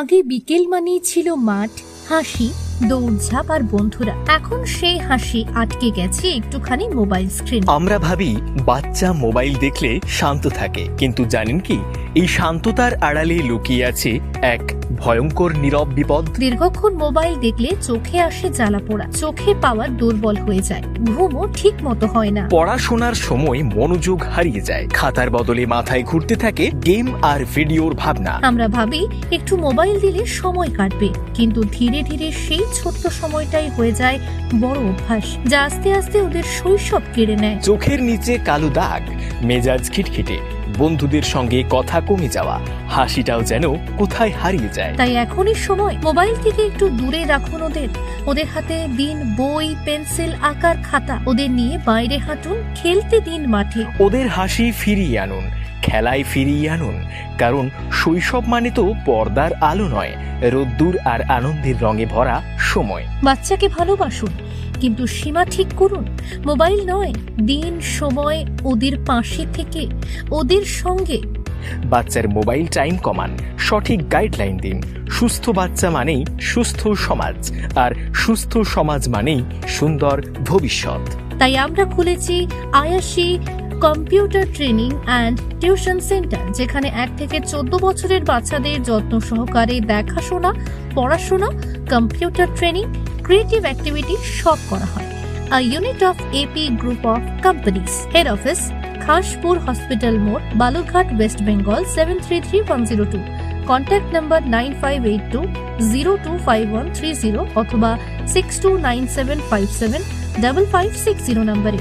আগে বিকেল মানেই ছিল মাঠ, হাসি, দৌড়ঝাঁপ আর বন্ধুরা। এখন সেই হাসি আটকে গেছে একটুখানি মোবাইল স্ক্রিন। আমরা ভাবি বাচ্চা মোবাইল দেখলে শান্ত থাকে, কিন্তু জানেন কি এই শান্ততার আড়ালে লুকিয়ে আছে এক ভয়ঙ্কর নীরব বিপদ। দীর্ঘক্ষণ মোবাইল দেখলে চোখে আসে জ্বালাপোড়া, চোখে পাওয়ার দুর্বল হয়ে যায়, ঘুমও ঠিক মতো হয় না। পড়াশোনার সময় মনোযোগ হারিয়ে যায়, খাতার বদলে মাথায় ঘুরতে থাকে গেম আর ভিডিওর ভাবনা। আমরা ভাবি একটু মোবাইল দিলে সময় কাটবে, কিন্তু ধীরে ধীরে সেই ছোট্ট সময়টাই হয়ে যায় বড় অভ্যাস, যা আস্তে আস্তে ওদের শৈশব কেড়ে নেয়। চোখের নিচে কালো দাগ, মেজাজ খিটখিটে, বন্ধুদের সঙ্গে কথা কমে যাওয়া, হাসিটাও যেন কোথায় হারিয়ে যায়। তাই এখনই সময় মোবাইল থেকে একটু দূরে রাখুন ওদের হাতে দিন বই, পেন্সিল, আঁকার খাতা, ওদের নিয়ে বাইরে হাঁটুন, খেলতে দিন মাঠে। ওদের হাসি ফিরিয়ে আনুন, খেলায় ফিরিয়ে আনুন, কারণ শৈশব মানে তো পর্দার আলো নয়, রোদ্দুর আর আনন্দের রঙে ভরা সময়। বাচ্চাকে ভালোবাসুন, কিন্তু সীমা ঠিক করুন। মোবাইল নয়, দিন সময় ওদের পাশে থেকে, ওদের সঙ্গে। বাচ্চার মোবাইল টাইম কমান, সঠিক গাইডলাইন দিন। সুস্থ বাচ্চা মানেই সুস্থ সমাজ, আর সুস্থ সমাজ মানেই সুন্দর ভবিষ্যৎ। তাই আমরা খুলেছি Ayasi computer training and tuition centre, যেখানে 1 থেকে 14 বছরের বাচ্চাদের যত্ন সহকারে দেখাশোনা, পড়াশোনা, কম্পিউটার ট্রেনিং, ক্রিয়েটিভ অ্যাক্টিভিটি সব করা হয়। A unit of AP Group of Companies. Head office, Khashpur Hospital Moat, Balurghat, West Bengal 733102. Contact number 9582 025130 অথবা 629757 5560 নম্বরে।